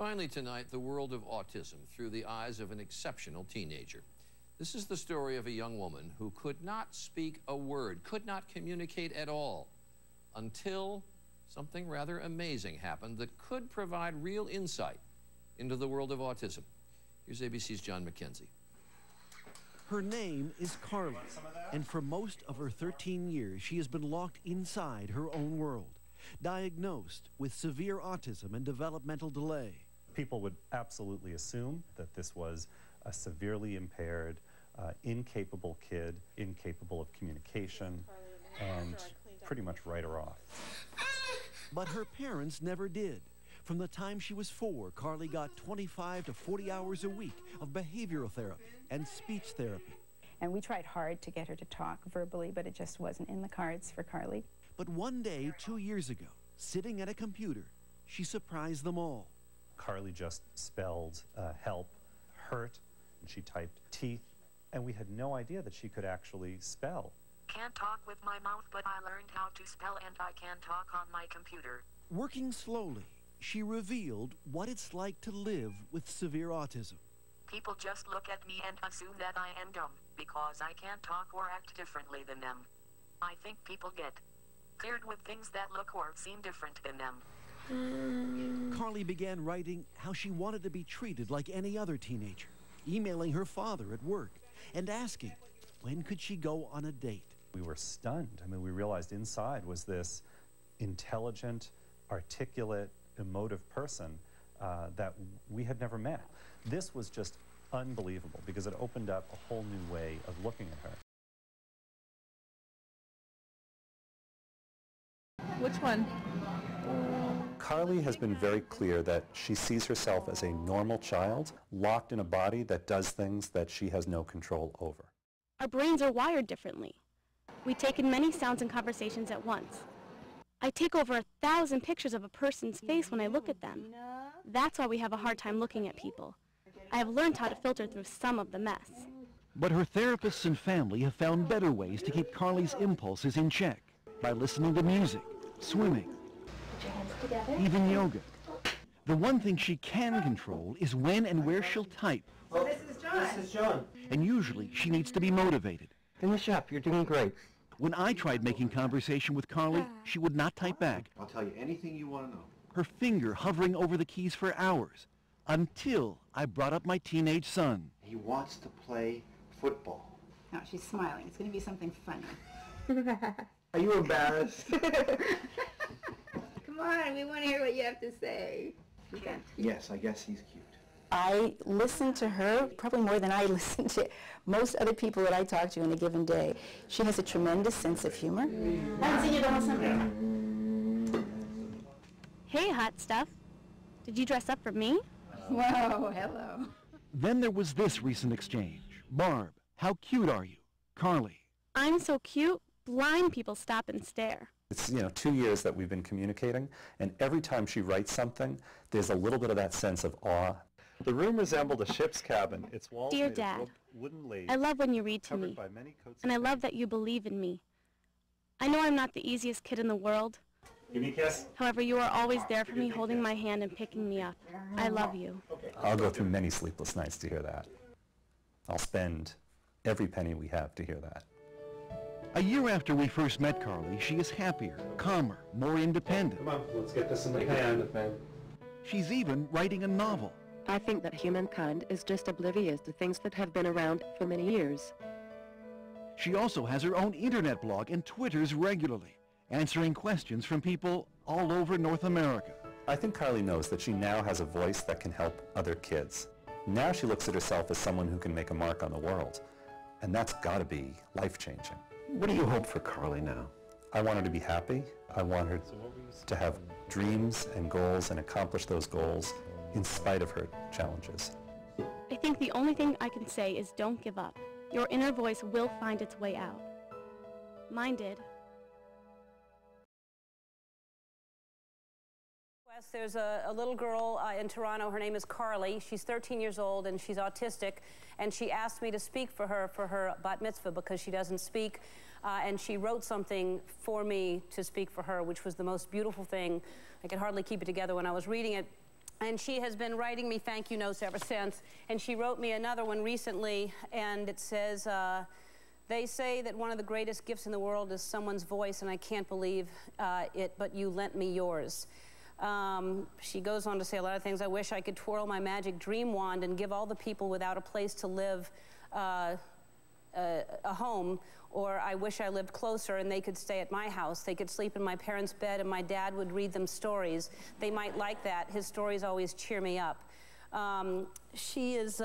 Finally tonight, the world of autism through the eyes of an exceptional teenager. This is the story of a young woman who could not speak a word, could not communicate at all, until something rather amazing happened that could provide real insight into the world of autism. Here's ABC's John McKenzie. Her name is Carly, and for most of her 13 years, she has been locked inside her own world, diagnosed with severe autism and developmental delay. People would absolutely assume that this was a severely impaired, incapable kid, incapable of communication, and pretty much write her off. But her parents never did. From the time she was 4, Carly got 25 to 40 hours a week of behavioral therapy and speech therapy. And we tried hard to get her to talk verbally, but it just wasn't in the cards for Carly. But one day, 2 years ago, sitting at a computer, she surprised them all. Carly just spelled help, hurt, and she typed teeth, and we had no idea that she could actually spell. Can't talk with my mouth, but I learned how to spell and I can talk on my computer. Working slowly, she revealed what it's like to live with severe autism. People just look at me and assume that I am dumb because I can't talk or act differently than them. I think people get cleared with things that look or seem different than them. Carly began writing how she wanted to be treated like any other teenager, emailing her father at work and asking when could she go on a date. We were stunned. I mean, we realized inside was this intelligent, articulate, emotive person that we had never met. This was just unbelievable because it opened up a whole new way of looking at her. Which one? Carly has been very clear that she sees herself as a normal child locked in a body that does things that she has no control over. Our brains are wired differently. We take in many sounds and conversations at once. I take over 1,000 pictures of a person's face when I look at them. That's why we have a hard time looking at people. I have learned how to filter through some of the mess. But her therapists and family have found better ways to keep Carly's impulses in check by listening to music, swimming, even yoga. The one thing she can control is when and where she'll type. Oh, this is John. This is John. And usually she needs to be motivated. Finish up. You're doing great. When I tried making conversation with Carly, she would not type back. I'll tell you anything you want to know. Her finger hovering over the keys for hours, until I brought up my teenage son. He wants to play football. Now she's smiling. It's going to be something funny. Are you embarrassed? Come on, we want to hear what you have to say. Yes, I guess he's cute. I listen to her probably more than I listen to most other people that I talk to in a given day. She has a tremendous sense of humor. Hey, hot stuff. Did you dress up for me? Whoa, hello. Then there was this recent exchange. Barb, how cute are you? Carly. I'm so cute, blind people stop and stare. It's, 2 years that we've been communicating, and every time she writes something, there's a little bit of that sense of awe. The room resembled a ship's cabin. Its walls Dear made Dad, of wooden laths, I love when you read to covered me, by many coats and I of love paint. that you believe in me. I know I'm not the easiest kid in the world. Give me a kiss. However, you are always there for me, holding my hand and picking me up. I love you. I'll go through many sleepless nights to hear that. I'll spend every penny we have to hear that. A year after we first met Carly, she is happier, calmer, more independent. Come on, let's get this in the pan. She's even writing a novel. I think that humankind is just oblivious to things that have been around for many years. She also has her own internet blog and twitters regularly, answering questions from people all over North America. I think Carly knows that she now has a voice that can help other kids. Now she looks at herself as someone who can make a mark on the world. And that's got to be life-changing. What do you hope for Carly now? I want her to be happy. I want her to have dreams and goals and accomplish those goals in spite of her challenges. I think the only thing I can say is don't give up. Your inner voice will find its way out. Mine did. There's a little girl in Toronto. Her name is Carly. She's 13 years old and she's autistic, and she asked me to speak for her bat mitzvah because she doesn't speak, and she wrote something for me to speak for her, which was the most beautiful thing. I could hardly keep it together when I was reading it. And she has been writing me thank you notes ever since. And she wrote me another one recently, and it says, they say that one of the greatest gifts in the world is someone's voice, and I can't believe it, but you lent me yours. She goes on to say a lot of things. I wish I could twirl my magic dream wand and give all the people without a place to live a home, or I wish I lived closer and they could stay at my house. They could sleep in my parents' bed and my dad would read them stories. They might like that. His stories always cheer me up. She is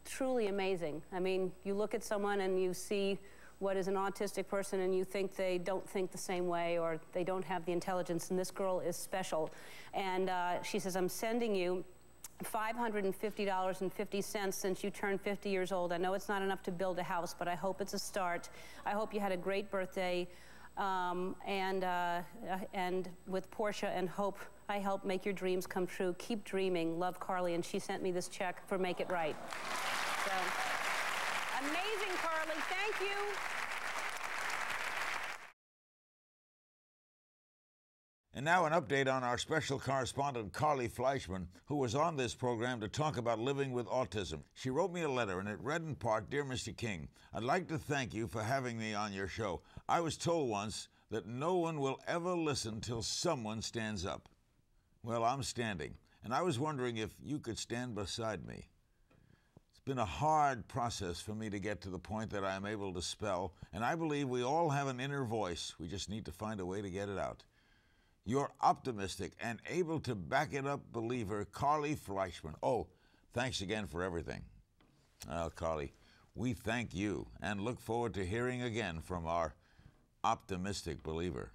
truly amazing. I mean, you look at someone and you see what is an autistic person and you think they don't think the same way or they don't have the intelligence, and this girl is special. And she says, I'm sending you $550.50 since you turned 50 years old. I know it's not enough to build a house, but I hope it's a start. I hope you had a great birthday, and with Portia, and I help make your dreams come true. Keep dreaming. Love, Carly. And she sent me this check for Make It Right. So, amazing, Carly. Thank you. And now an update on our special correspondent, Carly Fleischman, who was on this program to talk about living with autism. She wrote me a letter, and it read in part, Dear Mr. King, I'd like to thank you for having me on your show. I was told once that no one will ever listen till someone stands up. Well, I'm standing, and I was wondering if you could stand beside me. It's been a hard process for me to get to the point that I am able to spell, and I believe we all have an inner voice. We just need to find a way to get it out. Your optimistic and able to back it up believer, Carly Fleischman. Oh, thanks again for everything. Well, Carly, we thank you and look forward to hearing again from our optimistic believer.